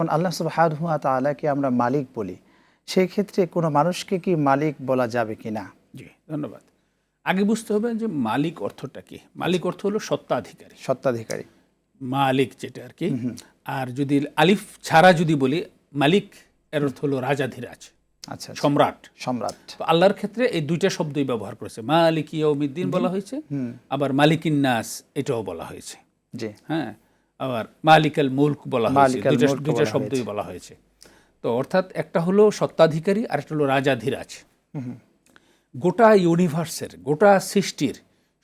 এখন আল্লাহ সুবহানাহু ওয়া তাআলাকে আমরা মালিক বলি, সেই ক্ষেত্রে কোনো মানুষকে কি মালিক বলা যাবে কিনা? জি, ধন্যবাদ। আগে বুঝতে হবে যে মালিক অর্থটা কি। মালিক অর্থ হলো সত্ত্বাধিকারী, সত্ত্বাধিকারী। মালিক যেটা আর কি। আর যদি আলিফ ছাড়া যদি বলি মালিক, এর অর্থ হলো রাজাধিরাজ, আচ্ছা, সম্রাট। সম্রাট। তো আল্লাহর ক্ষেত্রে এই দুইটা শব্দই ব্যবহার করেছে। মালিক ইয়াউমিদ্দিন বলা হয়েছে, আবার মালিকিন নাস এটাও বলা হয়েছে। জি, হ্যাঁ, আবার মালিকাল মুলক বলা হয়েছে। মালিকাল মুলক দুইটা বলা শব্দই হয়েছে। বলা হয়েছে। তো অর্থাৎ একটা হলো সত্ত্বাধিকারী আর একটা হলো রাজাধিরাজ। গোটা ইউনিভার্সের, গোটা সৃষ্টির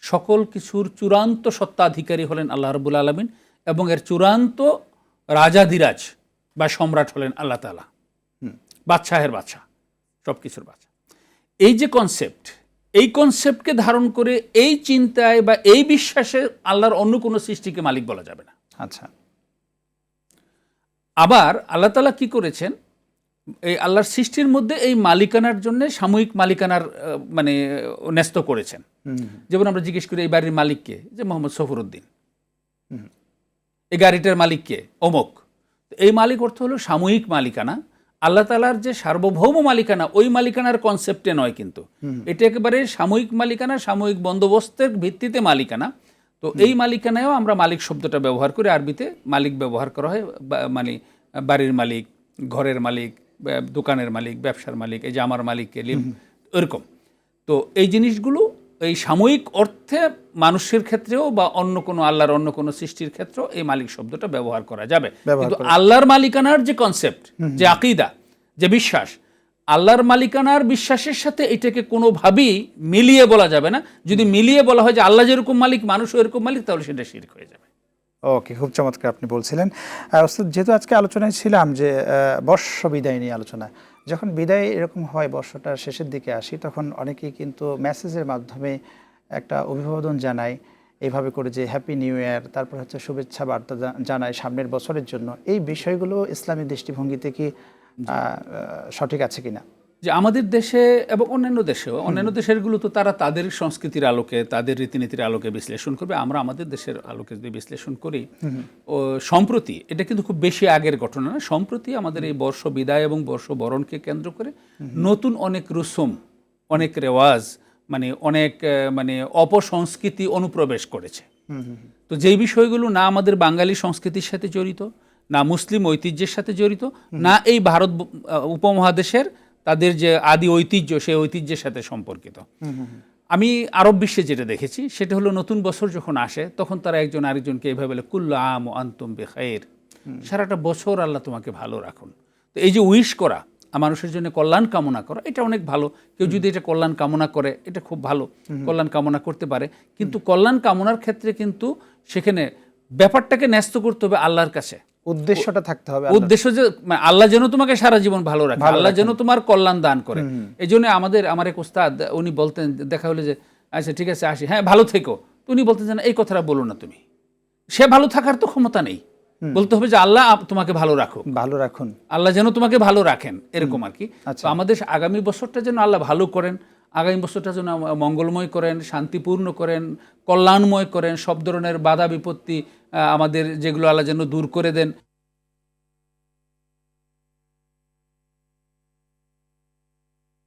সকল কিছুর চূড়ান্ত সত্ত্বাধিকারী হলেন আল্লাহ রাব্বুল আলামিন, এবং এর চূড়ান্ত রাজাধিরাজ বা সম্রাট হলেন আল্লাহ তাআলা, বাদশাহের বাদশাহ, সব কিছুর বাদশাহ। এই যে কনসেপ্ট, এই কনসেপ্টকে ধারণ করে এই চিন্তায় বা এই বিশ্বাসে আল্লাহর অন্য কোনো সৃষ্টিকে মালিক বলা যাবে না। আচ্ছা, আবার আল্লাহ তাআলা কি করেছেন, এই আল্লাহর সৃষ্টির মধ্যে এই মালিকানার জন্য সাময়িক মালিকানার মানে ন্যস্ত করেছেন। যেমন আমরা জিজ্ঞেস করি এই বাড়ির মালিককে, যে মোহাম্মদ সফরউদ্দিন। এই গাড়িটার মালিককে, অমুক। এই মালিক অর্থ হলো সাময়িক মালিকানা। আল্লাহ তাআলার যে সার্বভৌম মালিকানা, ওই মালিকানার কনসেপ্টে নয়, কিন্তু এটা একেবারে সাময়িক মালিকানা, সাময়িক বন্দোবস্তের ভিত্তিতে মালিকানা। তো এই মালিকানায়ও আমরা মালিক শব্দটা ব্যবহার করি। আরবিতে মালিক ব্যবহার করা হয়, মানে বাড়ির মালিক, ঘরের মালিক, দোকানের মালিক, ব্যবসার মালিক, এই যে আমার মালিককে এরকম। তো এই জিনিসগুলো এই সাময়িক অর্থে মানুষের ক্ষেত্রেও বা অন্য কোনো আল্লাহর অন্য কোনো সৃষ্টির ক্ষেত্রেও এই মালিক শব্দটা ব্যবহার করা যাবে। কিন্তু আল্লাহর মালিকানার যে কনসেপ্ট, যে আকীদা, যে বিশ্বাস, আল্লাহর মালিকানার বিশ্বাসের সাথে এটাকে কোনোভাবেই মিলিয়ে বলা যাবে না। যদি মিলিয়ে বলা হয় যে আল্লাহ যেরকম মালিক, মানুষও এরকম মালিক, তাহলে সেটা শিরক হয়ে যাবে। ওকে, খুব চমৎকার আপনি বলছিলেন। ওস্তাদ, যেহেতু আজকে আলোচনায় ছিলাম যে বর্ষ বিদায় নিয়ে আলোচনা, যখন বিদায় এরকম হয়, বর্ষটার শেষের দিকে আসি, তখন অনেকেই কিন্তু মেসেজের মাধ্যমে একটা অভিবাদন জানায়, এইভাবে করে যে হ্যাপি নিউ ইয়ার, তারপর হচ্ছে শুভেচ্ছা বার্তা জানায় সামনের বছরের জন্য। এই বিষয়গুলো ইসলামী দৃষ্টিভঙ্গিতে কি সঠিক আছে কিনা? যে আমাদের দেশে এবং অন্যান্য দেশেও, অন্যান্য দেশেরগুলো তো তারা তাদের সংস্কৃতির আলোকে, তাদের রীতিনীতির আলোকে বিশ্লেষণ করবে। আমরা আমাদের দেশের আলোকে যদি বিশ্লেষণ করি, ও সম্প্রতি, এটা কিন্তু খুব বেশি আগের ঘটনা না, সম্প্রতি আমাদের এই বর্ষ বিদায় এবং বর্ষ বরণকে কেন্দ্র করে নতুন অনেক রুসুম, অনেক রেওয়াজ, মানে অনেক মানে অপসংস্কৃতি অনুপ্রবেশ করেছে। তো যেই বিষয়গুলো না আমাদের বাঙালি সংস্কৃতির সাথে জড়িত, না মুসলিম ঐতিহ্যের সাথে জড়িত, না এই ভারত উপমহাদেশের তাদের যে আদি ঐতিহ্য, সেই ঐতিহ্যের সাথে সম্পর্কিত। আমি আরব বিশ্বে যেটা দেখেছি, সেটা হলো নতুন বছর যখন আসে, তখন তারা একজন আরেকজনকে এইভাবে বলে, কুল্লু আম ওয়া আনতুম বিখাইর, সারাটা বছর আল্লাহ তোমাকে ভালো রাখুন। তো এই যে উইশ করা, মানুষের জন্য কল্যাণ কামনা করা, এটা অনেক ভালো। কেউ যদি এটা কল্যাণ কামনা করে, এটা খুব ভালো, কল্যাণ কামনা করতে পারে। কিন্তু কল্যাণ কামনার ক্ষেত্রে কিন্তু সেখানে ব্যাপারটাকে ন্যস্ত করতে হবে আল্লাহর কাছে। উদ্দেশ্যটা থাকতে হবে, উদ্দেশ্য যে আল্লাহ যেন তোমাকে সারা জীবন ভালো রাখে, আল্লাহ যেন তোমার কল্যাণ দান করে। এই জন্য আমার এক উস্তাদ, উনি বলতেন, দেখা হলে যে আচ্ছা ঠিক আছে আসি, হ্যাঁ ভালো থেকো, তো উনি বলতেন যে এই কথাটা বলো না তুমি, সে ভালো থাকার তো ক্ষমতা নেই, বলতে হবে যে আল্লাহ তোমাকে ভালো রাখো, ভালো রাখুন, আল্লাহ যেন তোমাকে ভালো রাখেন, এরকম আর কি। তো আমাদের আগামী বছরটা যেন আল্লাহ ভালো করেন, আগামী বছরটা যেন মঙ্গলময় করেন, শান্তিপূর্ণ করেন, কল্যাণময় করেন, সব ধরনের বাধা বিপত্তি আমাদের যেগুলো আল্লাহ যেন দূর করে দেন।